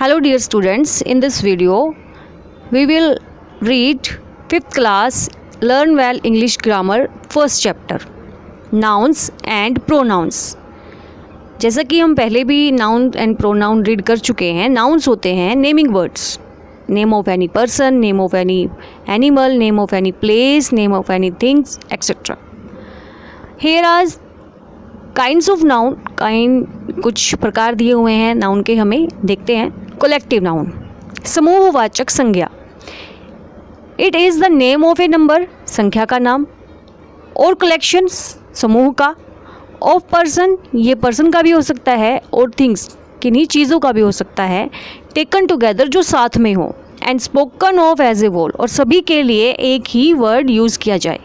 Hello dear students, in this video we will read 5th class Learn Well English Grammar first chapter Nouns and Pronouns। जैसा कि हम पहले भी noun and pronoun read कर चुके हैं। नाउन्स होते हैं naming words, name of any person, name of any animal, name of any place, name of any things etcetera. Here are kinds of noun, कुछ प्रकार दिए हुए हैं नाउन के, हमें देखते हैं। कलेक्टिव नाउन, समूहवाचक संज्ञा। It is the name of A number, संख्या का नाम, और कलेक्शन, समूह का, ऑफ पर्सन, ये पर्सन का भी हो सकता है, और थिंग्स, किन्हीं चीज़ों का भी हो सकता है, टेकन टुगेदर, जो साथ में हो, and spoken of as a whole, और सभी के लिए एक ही वर्ड यूज़ किया जाए।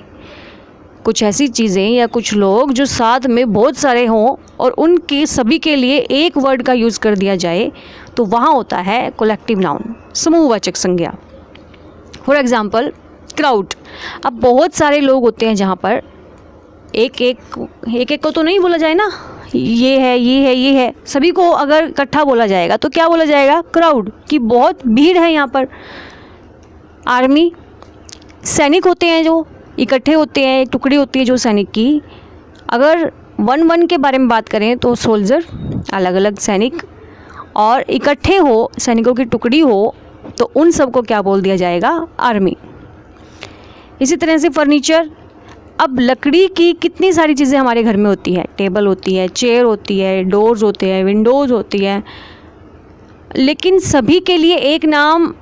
कुछ ऐसी चीज़ें या कुछ लोग जो साथ में बहुत सारे हों और उनके सभी के लिए एक वर्ड का यूज़ कर दिया जाए, तो वहाँ होता है कलेक्टिव नाउन, समूहवाचक संज्ञा। For example crowd. अब बहुत सारे लोग होते हैं जहाँ पर एक को तो नहीं बोला जाए ना, ये है, ये है, ये है, सभी को अगर इकट्ठा बोला जाएगा तो क्या बोला जाएगा? क्राउड, की बहुत भीड़ है यहाँ पर। आर्मी, सैनिक होते हैं जो इकट्ठे होते हैं, टुकड़ी होती है जो सैनिक की। अगर वन के बारे में बात करें तो सोल्जर, अलग अलग सैनिक, और इकट्ठे हो, सैनिकों की टुकड़ी हो, तो उन सबको क्या बोल दिया जाएगा? आर्मी। इसी तरह से फर्नीचर। अब लकड़ी की कितनी सारी चीज़ें हमारे घर में होती है, टेबल होती है, चेयर होती है, डोर्स होते हैं, विंडोज़ होती है, लेकिन सभी के लिए एक नाम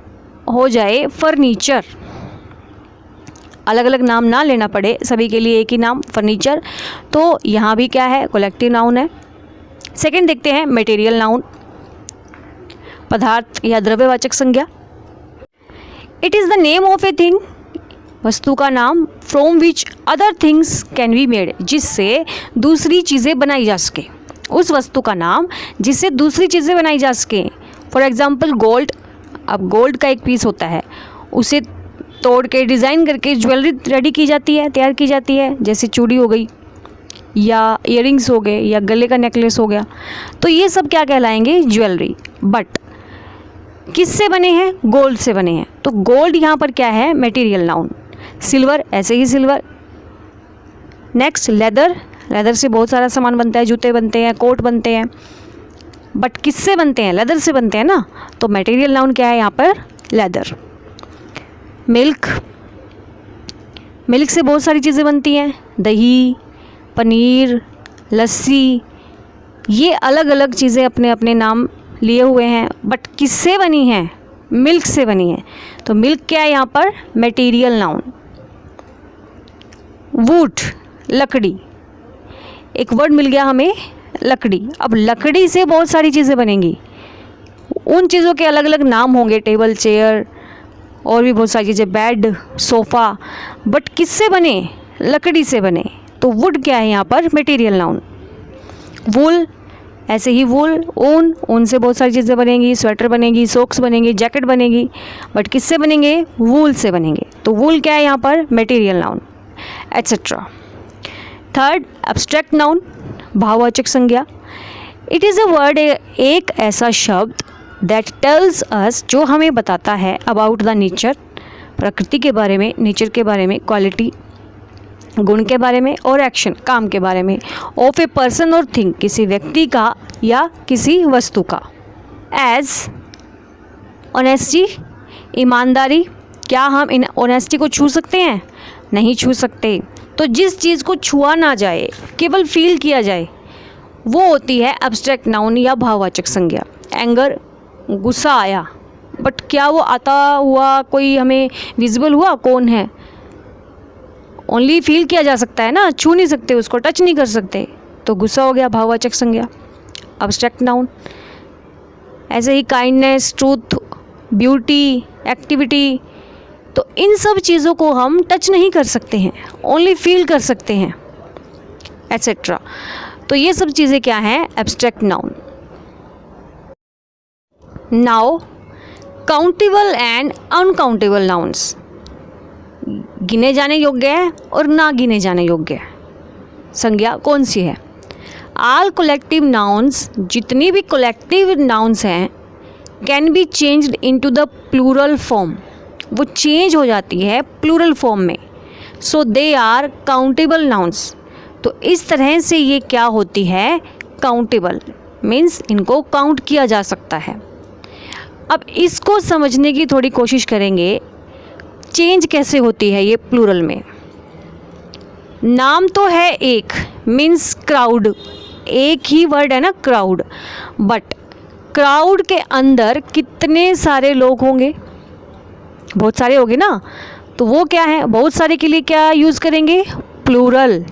हो जाए फर्नीचर, अलग अलग नाम ना लेना पड़े, सभी के लिए एक ही नाम फर्नीचर, तो यहाँ भी क्या है? कलेक्टिव नाउन है। सेकंड देखते हैं मटेरियल नाउन, पदार्थ या द्रव्यवाचक संज्ञा। It is the name of a thing, वस्तु का नाम, from which other things can be made, जिससे दूसरी चीज़ें बनाई जा सके। उस वस्तु का नाम जिससे दूसरी चीज़ें बनाई जा सके। For example gold. अब गोल्ड का एक पीस होता है, उसे तोड़ के डिज़ाइन करके ज्वेलरी रेडी की जाती है, तैयार की जाती है, जैसे चूड़ी हो गई या इयररिंग्स हो गए या गले का नेकलेस हो गया, तो ये सब क्या कहलाएंगे? ज्वेलरी। बट किससे बने हैं? गोल्ड से बने हैं, तो गोल्ड यहाँ पर क्या है? Material noun. सिल्वर, ऐसे ही सिल्वर। नेक्स्ट लेदर, लेदर से बहुत सारा सामान बनता है, जूते बनते हैं, कोट बनते हैं, बट किससे बनते हैं? लेदर से बनते हैं ना, तो मटेरियल नाउन क्या है यहाँ पर? लेदर। मिल्क, मिल्क से बहुत सारी चीज़ें बनती हैं, दही, पनीर, लस्सी, ये अलग अलग चीज़ें अपने अपने नाम लिए हुए हैं, बट किससे बनी हैं? मिल्क से बनी है, तो मिल्क क्या है यहाँ पर? Material noun. वुड, लकड़ी, एक वर्ड मिल गया हमें, लकड़ी। अब लकड़ी से बहुत सारी चीज़ें बनेंगी, उन चीज़ों के अलग अलग नाम होंगे, टेबल, चेयर, और भी बहुत सारी चीज़ें, बेड, सोफ़ा, बट किससे बने? लकड़ी से बने, तो वुड क्या है यहाँ पर? Material noun. वूल, ऐसे ही वूल, ऊन, ऊन से बहुत सारी चीज़ें बनेंगी, स्वेटर बनेगी, सॉक्स बनेगी, जैकेट बनेगी, बट किससे बनेंगे? वूल से बनेंगे, तो वूल क्या है यहाँ पर? Material noun, etcetera. Third abstract noun, भाववाचक संज्ञा। इट इज़ अ वर्ड, एक ऐसा शब्द दैट टेल्स अस, जो हमें बताता है अबाउट द नेचर, प्रकृति के बारे में, नेचर के बारे में, क्वालिटी, गुण के बारे में, और एक्शन, काम के बारे में, ऑफ ए पर्सन और थिंग, किसी व्यक्ति का या किसी वस्तु का। एज ऑनेस्टी, ईमानदारी। क्या हम इन ऑनेस्टी को छू सकते हैं? नहीं छू सकते, तो जिस चीज़ को छुआ ना जाए, केवल फील किया जाए, वो होती है एब्स्ट्रैक्ट नाउन या भाववाचक संज्ञा। एंगर, गुस्सा आया, बट क्या वो आता हुआ कोई हमें विजिबल हुआ कौन है? ओनली फील किया जा सकता है ना, छू नहीं सकते उसको, टच नहीं कर सकते, तो गुस्सा हो गया, भाववाचक संज्ञा, एब्स्ट्रैक्ट नाउन। ऐसे ही काइंडनेस, ट्रूथ, ब्यूटी, एक्टिविटी, तो इन सब चीज़ों को हम टच नहीं कर सकते हैं, ओनली फील कर सकते हैं, एट्सेट्रा। तो ये सब चीज़ें क्या हैं? Abstract noun. Now countable and uncountable nouns, गिने जाने योग्य है और ना गिने जाने योग्य है संज्ञा कौन सी है? ऑल कलेक्टिव नाउन्स, जितनी भी कलेक्टिव नाउन्स हैं, can be changed into the plural form, वो चेंज हो जाती है प्लूरल फॉर्म में। So they are countable nouns, तो इस तरह से ये क्या होती है, काउंटेबल, मीन्स इनको काउंट किया जा सकता है। अब इसको समझने की थोड़ी कोशिश करेंगे, चेंज कैसे होती है ये प्लूरल में। नाम तो है एक, मीन्स क्राउड, एक ही वर्ड है ना क्राउड, बट क्राउड के अंदर कितने सारे लोग होंगे, बहुत सारे होंगे ना, तो वो क्या है, बहुत सारे के लिए क्या यूज़ करेंगे, प्लूरल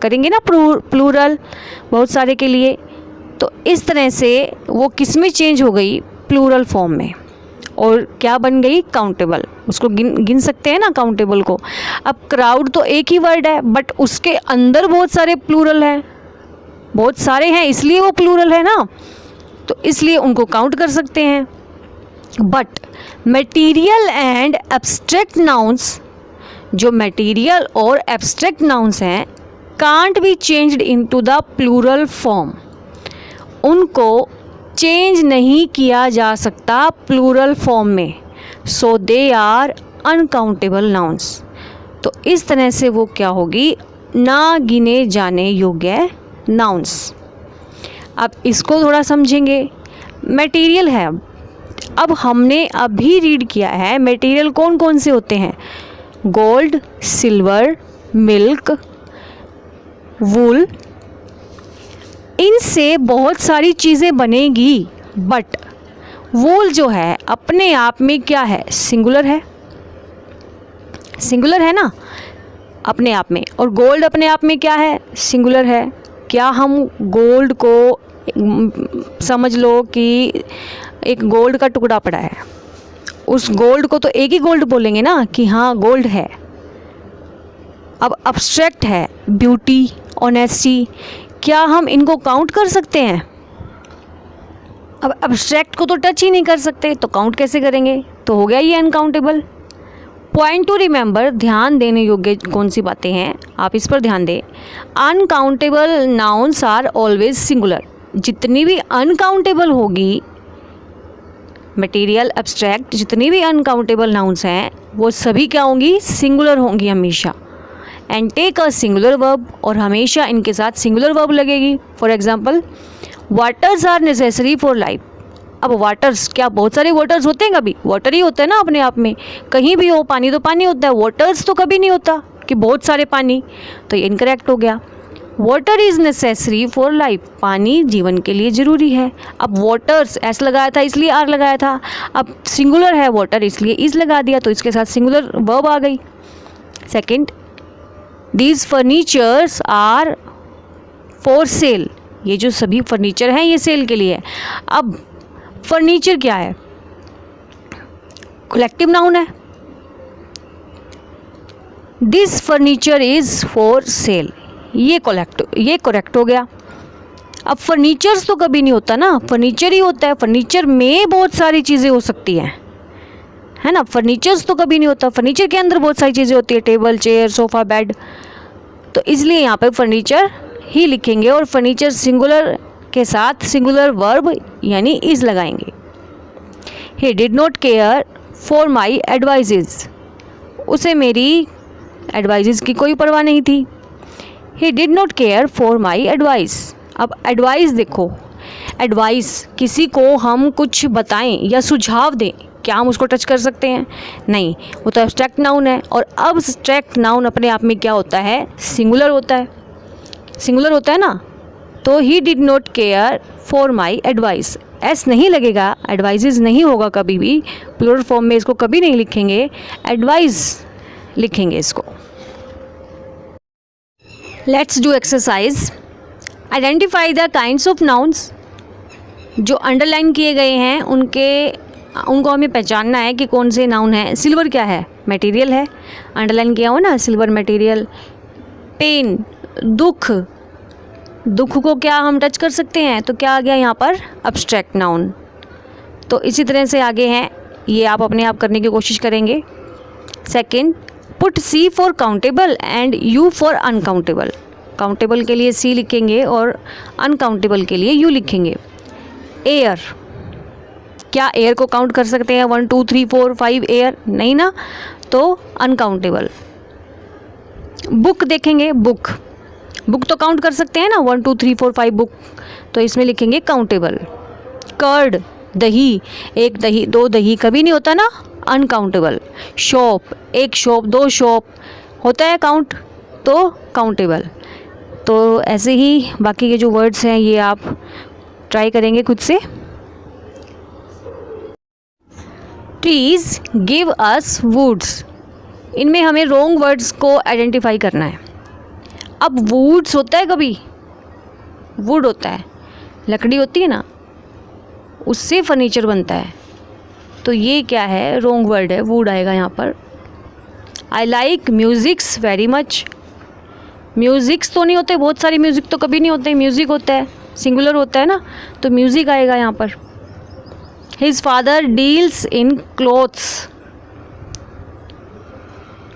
करेंगे ना, प्लूरल बहुत सारे के लिए। तो इस तरह से वो किस में चेंज हो गई, प्लूरल फॉर्म में, और क्या बन गई, काउंटेबल। उसको गिन सकते हैं ना काउंटेबल को। अब क्राउड तो एक ही वर्ड है, बट उसके अंदर बहुत सारे प्लूरल हैं, बहुत सारे हैं, इसलिए वो प्लूरल है ना, तो इसलिए उनको काउंट कर सकते हैं। But material and abstract nouns, जो मटेरियल और एब्स्ट्रैक्ट नाउन्स हैं, can't be changed into the plural form, उनको चेंज नहीं किया जा सकता प्लूरल फॉर्म में। So they are uncountable nouns, तो इस तरह से वो क्या होगी, ना गिने जाने योग्य नाउन्स। अब इसको थोड़ा समझेंगे। मटेरियल है, अब हमने अभी रीड किया है मटेरियल कौन कौन से होते हैं, गोल्ड, सिल्वर, मिल्क, वूल, इनसे बहुत सारी चीज़ें बनेगी। बट वूल जो है अपने आप में क्या है, सिंगुलर है, सिंगुलर है ना अपने आप में, और गोल्ड अपने आप में क्या है, सिंगुलर है। क्या हम गोल्ड को समझ लो कि एक गोल्ड का टुकड़ा पड़ा है, उस गोल्ड को तो एक ही गोल्ड बोलेंगे ना कि हाँ गोल्ड है। अब अब्स्ट्रैक्ट है, ब्यूटी, ऑनेस्टी, क्या हम इनको काउंट कर सकते हैं? अब अब्स्ट्रैक्ट को तो टच ही नहीं कर सकते, तो काउंट कैसे करेंगे, तो हो गया ये अनकाउंटेबल। पॉइंट टू रिमेंबर, ध्यान देने योग्य कौन सी बातें हैं, आप इस पर ध्यान दें। Uncountable nouns are always singular, जितनी भी अनकाउंटेबल होगी, मटेरियल, एब्स्ट्रैक्ट, जितनी भी अनकाउंटेबल नाउन्स हैं वो सभी क्या होंगी, सिंगुलर होंगी हमेशा। And take a singular verb, और हमेशा इनके साथ सिंगुलर वर्ब लगेगी। For example, waters are necessary for life. अब वाटर्स, क्या बहुत सारे वाटर्स होते हैं, कभी वाटर ही होता है ना अपने आप में, कहीं भी हो पानी तो पानी होता है, वाटर्स तो कभी नहीं होता कि बहुत सारे पानी, तो ये इनकरेक्ट हो गया। Water is necessary for life, पानी जीवन के लिए ज़रूरी है। अब वाटर्स एस लगाया था इसलिए आर लगाया था, अब सिंगुलर है वाटर इसलिए इज़ लगा दिया, तो इसके साथ सिंगुलर वर्ब आ गई। Second, these furnitures are for sale, ये जो सभी फर्नीचर हैं ये सेल के लिए है। अब फर्नीचर क्या है, कलेक्टिव नाउन है, this furniture is for sale, ये करेक्ट हो गया। अब फर्नीचर्स तो कभी नहीं होता ना, फर्नीचर ही होता है, फर्नीचर में बहुत सारी चीज़ें हो सकती हैं, है ना, फर्नीचर्स तो कभी नहीं होता, फर्नीचर के अंदर बहुत सारी चीज़ें होती है, टेबल, चेयर, सोफ़ा, बेड, तो इसलिए यहाँ पे फर्नीचर ही लिखेंगे, और फर्नीचर सिंगुलर के साथ सिंगुलर वर्ब यानी इज़ लगाएंगे। He did not care for my advises, उसे मेरी एडवाइजेज की कोई परवाह नहीं थी। He did not care for my advice, अब एडवाइस देखो, एडवाइस किसी को हम कुछ बताएं या सुझाव दें, क्या हम उसको टच कर सकते हैं? नहीं, वो तो एब्स्ट्रैक्ट नाउन है, और एब्स्ट्रैक्ट नाउन अपने आप में क्या होता है, सिंगुलर होता है, सिंगुलर होता है ना, तो he did not care for my advice, S नहीं लगेगा, एडवाइजेज नहीं होगा कभी भी, प्लूरल फॉर्म में इसको कभी नहीं लिखेंगे, एडवाइस लिखेंगे इसको। Let's do exercise, identify the kinds of nouns, जो अंडरलाइन किए गए हैं उनको हमें पहचानना है कि कौन से नाउन है। सिल्वर क्या है, मटेरियल है, अंडरलाइन किया हो ना, सिल्वर मटेरियल। पेन, दुख, दुख को क्या हम टच कर सकते हैं, तो क्या आ गया यहाँ पर, एब्स्ट्रैक्ट नाउन। तो इसी तरह से आगे हैं, ये आप अपने आप करने की कोशिश करेंगे। Second, put C for countable and U for uncountable, countable के लिए सी लिखेंगे और अनकाउंटेबल के लिए यू लिखेंगे। एयर, क्या एयर को काउंट कर सकते हैं 1 2 3 4 5 एयर? नहीं ना, तो अनकाउंटेबल। बुक देखेंगे, बुक तो काउंट कर सकते हैं ना 1 2 3 4 5 बुक, तो इसमें लिखेंगे काउंटेबल। कर्ड दही, एक दही, दो दही कभी नहीं होता ना, अनकाउंटेबल। शॉप, एक शॉप, दो शॉप होता है काउंट, तो काउंटेबल। तो ऐसे ही बाकी के जो वर्ड्स हैं ये आप ट्राई करेंगे खुद से। प्लीज़ गिव अस वुड्स, इनमें हमें रॉन्ग वर्ड्स को आइडेंटिफाई करना है। अब वुड्स होता है, कभी वुड होता है, लकड़ी होती है ना, उससे फर्नीचर बनता है, तो ये क्या है, रॉन्ग वर्ड है, वुड आएगा यहाँ पर। I like musics very much, musics तो नहीं होते, बहुत सारी म्यूज़िक तो कभी नहीं होते, म्यूज़िक होता है, सिंगुलर होता है ना, तो म्यूज़िक आएगा यहाँ पर। His father deals in clothes,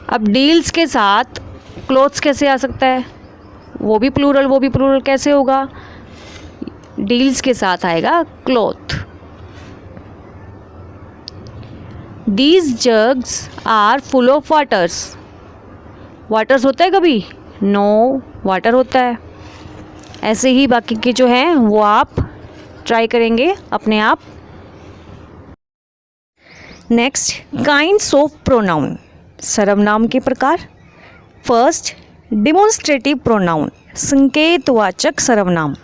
अब डील्स के साथ क्लोथ्स कैसे आ सकता है, वो भी प्लूरल कैसे होगा, डील्स के साथ आएगा cloth. These jugs are full of waters, waters होता है कभी, नो, वाटर होता है। ऐसे ही बाकी के जो हैं वो आप ट्राई करेंगे अपने आप। नेक्स्ट, काइंड्स ऑफ प्रोनाउन, सर्वनाम के प्रकार। फर्स्ट, डिमॉन्स्ट्रेटिव प्रोनाउन, संकेतवाचक सर्वनाम।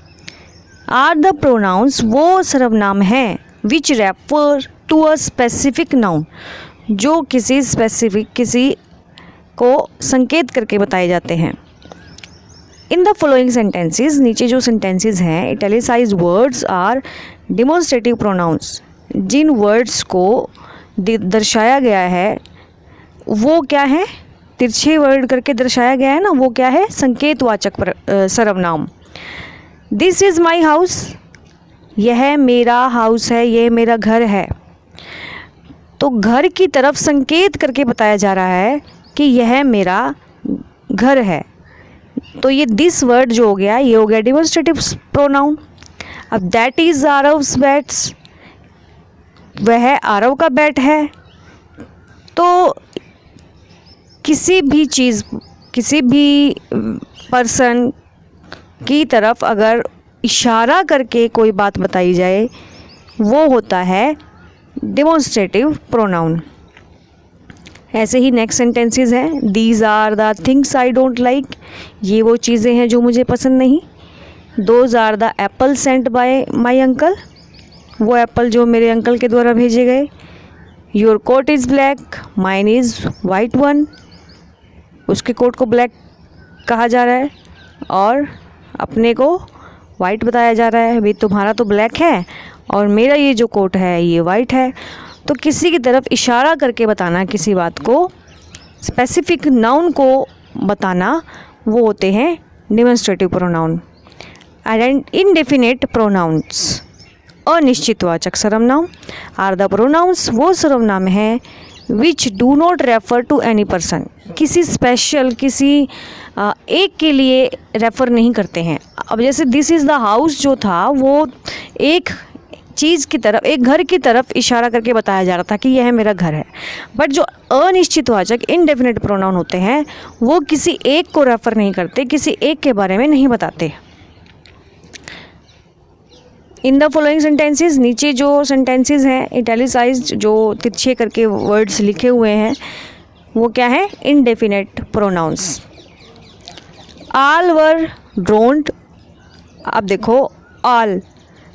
आर द प्रोनाउंस, वो सर्वनाम हैं which refer to a specific noun, जो किसी स्पेसिफिक, किसी को संकेत करके बताए जाते हैं। इन द फॉलोइंग सेंटेंसेस, नीचे जो सेंटेंसेस हैं, italicised words are demonstrative pronouns, जिन वर्ड्स को दर्शाया गया है वो क्या है, तिरछे वर्ड करके दर्शाया गया है ना, वो क्या है, संकेतवाचक सर्वनाम। दिस इज़ माई हाउस, यह मेरा हाउस है, यह मेरा घर है, तो घर की तरफ संकेत करके बताया जा रहा है कि यह मेरा घर है, तो ये दिस वर्ड जो हो गया, ये हो गया डिमॉन्स्ट्रेटिव प्रोनाउन। अब दैट इज़ आरव्स बैट्स, वह आरव का बैट है, तो किसी भी चीज़, किसी भी पर्सन की तरफ अगर इशारा करके कोई बात बताई जाए, वो होता है डिमॉन्स्ट्रेटिव प्रोनाउन। ऐसे ही नेक्स्ट सेंटेंसेस हैं, these are the things I don't like, ये वो चीज़ें हैं जो मुझे पसंद नहीं। Those are the apple sent by my uncle, वो एप्पल जो मेरे अंकल के द्वारा भेजे गए। Your coat is black, mine is white one, उसके कोट को ब्लैक कहा जा रहा है और अपने को वाइट बताया जा रहा है, भाई तुम्हारा तो ब्लैक है और मेरा ये जो कोट है ये वाइट है। तो किसी की तरफ इशारा करके बताना, किसी बात को, स्पेसिफिक नाउन को बताना, वो होते हैं डिमॉन्स्ट्रेटिव प्रोनाउन। इनडेफिनेट प्रोनाउंस, अनिश्चितवाचक सर्वनाम, आर द प्रोनाउंस, वो सर्वनाम है which do not refer to any person, किसी स्पेशल, किसी एक के लिए रेफ़र नहीं करते हैं। अब जैसे दिस इज़ द हाउस जो था, वो एक चीज़ की तरफ, एक घर की तरफ इशारा करके बताया जा रहा था कि यह मेरा घर है। बट जो अनिश्चितवाचक इनडेफिनेट प्रोनाउन होते हैं, वो किसी एक को रेफ़र नहीं करते, किसी एक के बारे में नहीं बताते। इन द फॉलोइंग सेंटेंसेस, नीचे जो सेंटेंसेस हैं इटैलिसाइज्ड, जो तिरछे करके वर्ड्स लिखे हुए हैं, वो क्या है, इनडेफिनेट प्रोनाउंस। ऑल वर ड्रोन्ड, अब देखो ऑल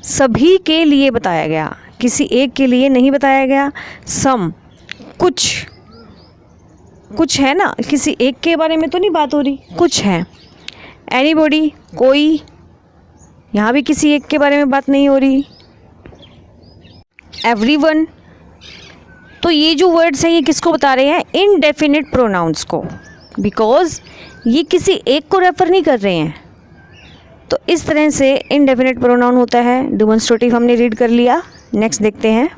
सभी के लिए बताया गया, किसी एक के लिए नहीं बताया गया। सम कुछ है ना, किसी एक के बारे में तो नहीं बात हो रही, कुछ है। एनीबॉडी कोई, यहाँ भी किसी एक के बारे में बात नहीं हो रही। एवरीवन, तो ये जो वर्ड्स हैं ये किसको बता रहे हैं, इनडेफिनिट प्रोनाउंस को, बिकॉज ये किसी एक को रेफ़र नहीं कर रहे हैं। तो इस तरह से इनडेफिनिट प्रोनाउन होता है। डिमॉन्स्ट्रेटिव हमने रीड कर लिया। नेक्स्ट देखते हैं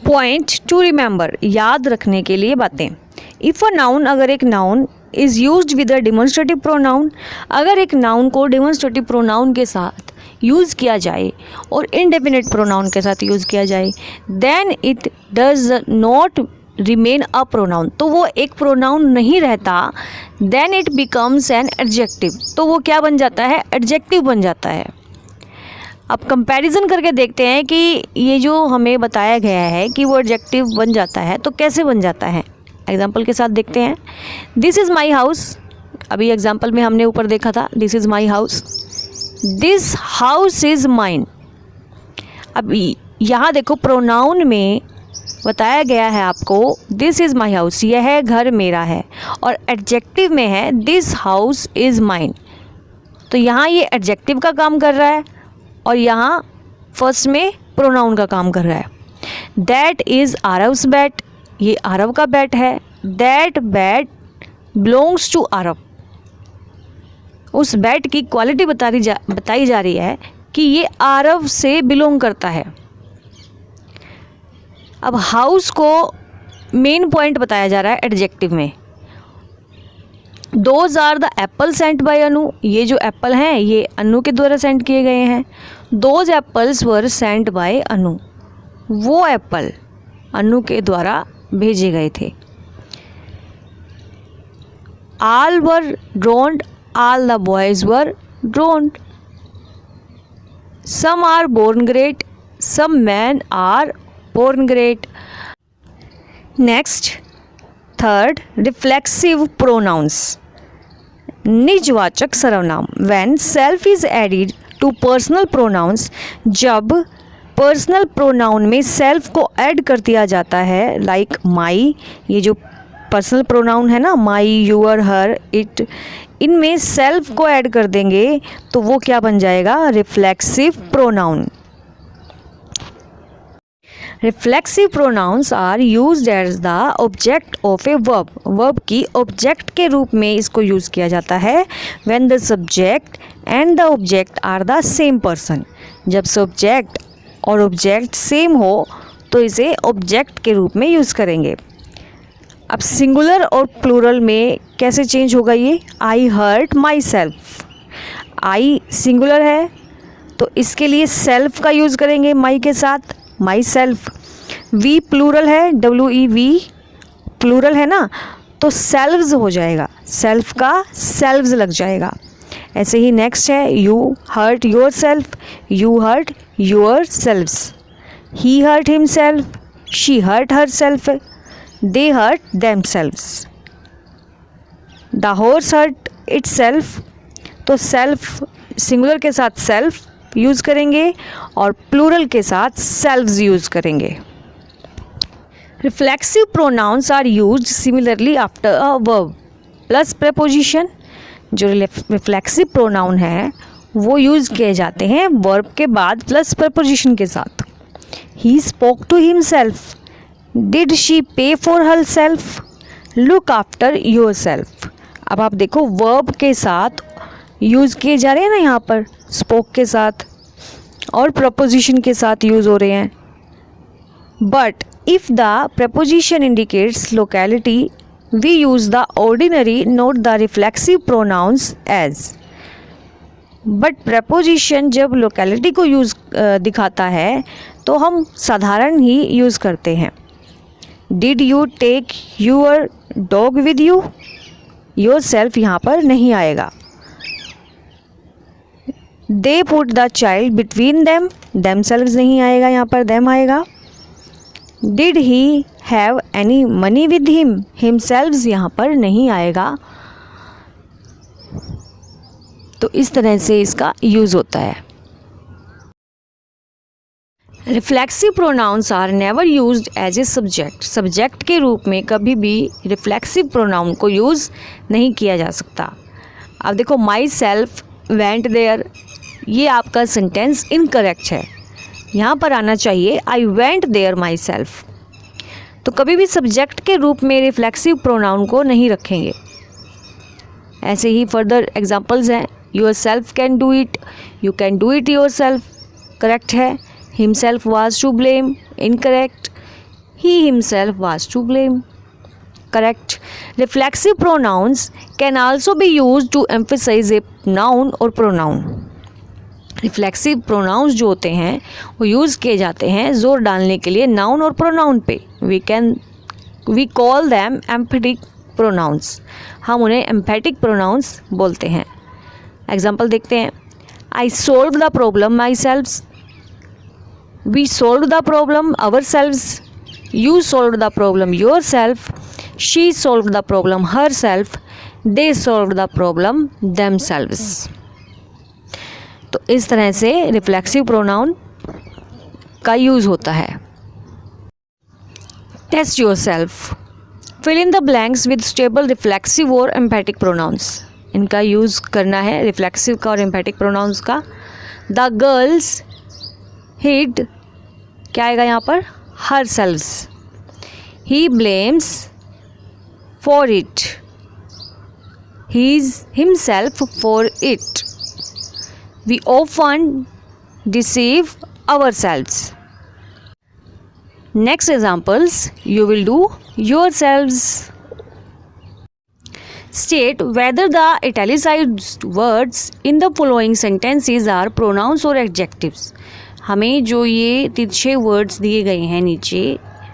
पॉइंट टू रिमेंबर, याद रखने के लिए बातें। इफ़ अ नाउन, अगर एक noun is used with a demonstrative pronoun, अगर एक नाउन को डिमॉन्स्ट्रेटिव प्रोनाउन के साथ यूज़ किया जाए और इनडेफिनेट प्रोनाउन के साथ यूज़ किया जाए, then it does not remain a pronoun, तो वो एक प्रोनाउन नहीं रहता, then it becomes an adjective, तो वो क्या बन जाता है, एडजेक्टिव बन जाता है। अब कंपैरिजन करके देखते हैं कि ये जो हमें बताया गया है कि वो एडजेक्टिव बन जाता है तो कैसे बन जाता है। एग्जाम्पल के साथ देखते हैं। दिस इज़ माई हाउस, अभी एग्जाम्पल में हमने ऊपर देखा था this is my house, this house is mine. अब यहाँ देखो प्रोनाउन में बताया गया है आपको दिस इज़ माई हाउस, यह घर मेरा है, और एडजेक्टिव में है दिस हाउस इज़ माइन, तो यहाँ ये एडजेक्टिव का काम कर रहा है और यहाँ फर्स्ट में प्रोनाउन का काम कर रहा है। दैट इज़ आरव्स बैट, ये आरव का बैट है, that bat belongs to Aarav, उस बैट की क्वालिटी बताई जा रही है कि ये आरव से बिलोंग करता है। अब हाउस को मेन पॉइंट बताया जा रहा है एडजेक्टिव में। Those are the apple sent by Anu, ये जो एप्पल हैं ये अनु के द्वारा सेंड किए गए हैं। Those apples were sent by Anu, वो एप्पल अनु के द्वारा भेजे गए थे। All were drowned, all the boys were drowned. Some are born great, some man are born great. Next third, reflexive pronouns, निजवाचक सर्वनाम। When self is added to personal pronouns, जब personal pronoun में self को add कर दिया जाता है, like my, ये जो पर्सनल प्रोनाउन है ना, माई, यूअर, हर, इट, इनमें सेल्फ को ऐड कर देंगे तो वो क्या बन जाएगा, reflexive pronoun. Reflexive pronouns are used as the object of a verb, verb की ऑब्जेक्ट के रूप में इसको यूज़ किया जाता है। When the subject and the object are the same person, जब सब्जेक्ट और ऑब्जेक्ट सेम हो तो इसे ऑब्जेक्ट के रूप में यूज़ करेंगे। अब सिंगुलर और प्लूरल में कैसे चेंज होगा ये, I hurt myself, I singular है तो इसके लिए सेल्फ का यूज़ करेंगे माई के साथ, माई सेल्फ। वी प्लूरल है, WEV प्लूरल है ना, तो सेल्व्स हो जाएगा, सेल्फ का सेल्व्स लग जाएगा। ऐसे ही नेक्स्ट है, you hurt yourself, you hurt yourselves. He hurt himself, she hurt herself, they hurt themselves. The horse hurt itself, तो सेल्फ सिंगुलर के साथ सेल्फ यूज़ करेंगे और प्लूरल के साथ सेल्व्स यूज़ करेंगे। Reflexive pronouns are used similarly after a verb plus preposition. जो reflexive pronoun है वो यूज़ किए जाते हैं वर्ब के बाद प्लस प्रेपोजिशन के साथ। He spoke to himself, did she pay for herself, look after yourself. अब आप देखो वर्ब के साथ यूज़ किए जा रहे हैं ना, यहाँ पर स्पोक के साथ और प्रपोजिशन के साथ यूज़ हो रहे हैं। But if the proposition indicates locality, we use the ordinary not the reflexive pronouns as. But proposition जब लोकेलिटी को यूज़ दिखाता है तो हम साधारण ही यूज़ करते हैं। Did you take your dog with you, yourself यहाँ पर नहीं आएगा। They put the child between them, themselves नहीं आएगा, यहाँ पर देम आएगा। Did he have any money with him, himselves यहाँ पर नहीं आएगा। तो इस तरह से इसका यूज़ होता है। Reflexive pronouns are never used as a subject, subject के रूप में कभी भी रिफ्लेक्सिव प्रोनाउन को यूज़ नहीं किया जा सकता। अब देखो माई सेल्फ वेंट देयर, ये आपका सेंटेंस इनकरेक्ट है, यहाँ पर आना चाहिए I went there myself. तो कभी भी सब्जेक्ट के रूप में रिफ्लेक्सिव प्रोनाउन को नहीं रखेंगे। ऐसे ही फर्दर एग्जांपल्स हैं, yourself can do it, you can do it yourself, correct है। Himself was to blame, incorrect. He himself was to blame, correct. Reflexive pronouns can also be used to emphasise a noun और pronoun. Reflexive pronouns जो होते हैं वो use किए जाते हैं जोर डालने के लिए नाउन और प्रोनाउन पे। We call them emphatic pronouns, हम उन्हें एम्फेटिक प्रोनाउंस बोलते हैं। एग्जाम्पल देखते हैं, I solve the problem myselves, we solve the problem ourselves, you solve the problem yourself, she solve the problem herself, they solve the problem themselves. तो इस तरह से reflexive pronoun का use होता है। Test yourself, fill in the blanks with stable reflexive और emphatic pronouns. इनका use करना है रिफ्लेक्सिव का और एम्फेटिक प्रोनाउंस का। द गर्ल्स हिड, क्या आएगा यहाँ पर, herselves. He blames for it, he is himself for it. We often deceive ourselves. Next examples you will do yourselves. State whether the italicized words in the following sentences are pronouns or adjectives. हमें जो ये 6 words दिए गए हैं नीचे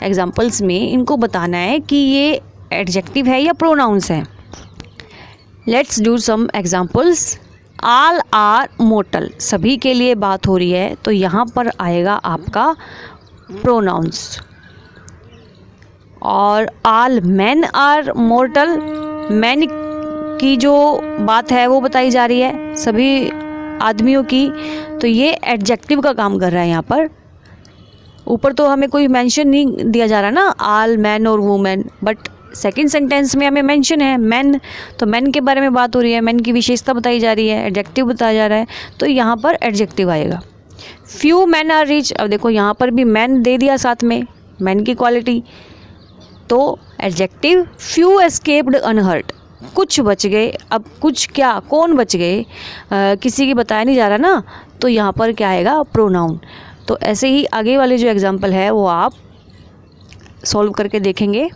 examples में, इनको बताना है कि ये एडजेक्टिव है या प्रोनाउंस है। Let's do some examples. All are mortal, सभी के लिए बात हो रही है, तो यहाँ पर आएगा आपका प्रोनाउंस। और all man are mortal, man की जो बात है वो बताई जा रही है, सभी आदमियों की, तो ये एडजेक्टिव का काम कर रहा है यहाँ पर। ऊपर तो हमें कोई मेंशन नहीं दिया जा रहा ना, ऑल मैन और वुमेन, बट सेकेंड सेंटेंस में हमें मेंशन है मैन, तो मैन के बारे में बात हो रही है, मैन की विशेषता बताई जा रही है, एडजेक्टिव बताया जा रहा है, तो यहाँ पर एडजेक्टिव आएगा। फ्यू मैन आर रिच, अब देखो यहाँ पर भी मैन दे दिया साथ में, मैन की क्वालिटी, तो एडजेक्टिव। फ्यू एस्केप्ड अनहर्ट, कुछ बच गए, अब कुछ क्या, कौन बच गए, किसी की बताया नहीं जा रहा ना, तो यहाँ पर क्या आएगा, प्रोनाउन। तो ऐसे ही आगे वाले जो एग्जाम्पल है वो आप सॉल्व करके देखेंगे।